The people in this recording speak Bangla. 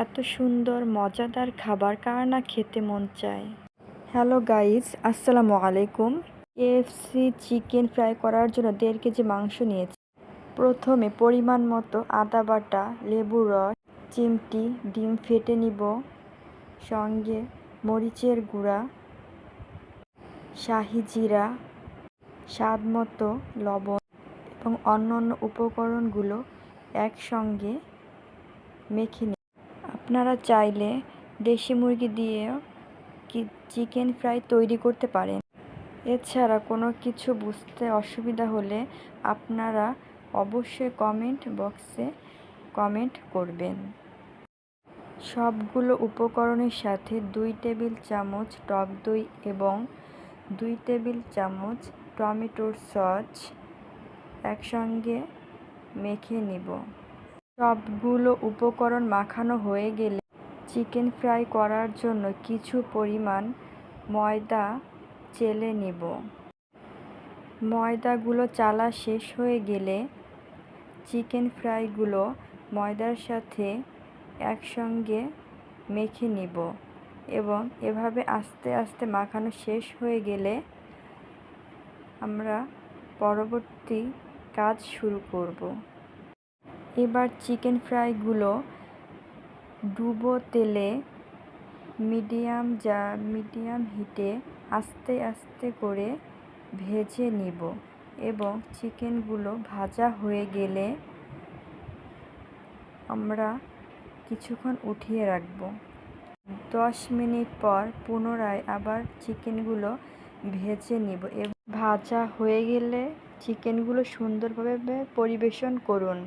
এত সুন্দর মজাদার খাবার কার না খেতে মন চায়। হ্যালো গাইস, আসসালামু আলাইকুম। কেএফসি চিকেন ফ্রাই করার জন্য 1.5 কেজি মাংস নিয়েছি। প্রথমে পরিমাণ মতো আদা বাটা, লেবুর রস, চিমটি, ডিম ফেটে নিব, সঙ্গে মরিচের গুঁড়া, শাহি জিরা, স্বাদ মতো লবণ এবং অন্যান্য উপকরণগুলো একসঙ্গে মেখে নিই। আপনারা চাইলে দেশি মুরগি দিয়েও চিকেন ফ্রাই তৈরি করতে পারেন। এছাড়া কোনো কিছু বুঝতে অসুবিধা হলে আপনারা অবশ্যই কমেন্ট বক্সে কমেন্ট করবেন। সবগুলো উপকরণের সাথে 2 টেবিল চামচ টক দই এবং 2 টেবিল চামচ টমেটোর সস একসঙ্গে মেখে নিব। সবগুলো উপকরণ মাখানো হয়ে গেলে চিকেন ফ্রাই করার জন্য কিছু পরিমাণ ময়দা চেলে নিব। ময়দাগুলো চালা শেষ হয়ে গেলে চিকেন ফ্রাইগুলো ময়দার সাথে একসঙ্গে মেখে নিব এবং এভাবে আস্তে আস্তে মাখানো শেষ হয়ে গেলে আমরা পরবর্তী কাজ শুরু করব। এবার চিকেন ফ্রাইগুলো ডুবো তেলে মিডিয়াম হিটে আস্তে আস্তে করে ভেজে নিব এবং চিকেনগুলো ভাজা হয়ে গেলে আমরা কিছুক্ষণ উঠিয়ে রাখব। 10 মিনিট পর পুনরায় আবার চিকেনগুলো ভেজে নিব এবং ভাজা হয়ে গেলে চিকেনগুলো সুন্দরভাবে পরিবেশন করুন।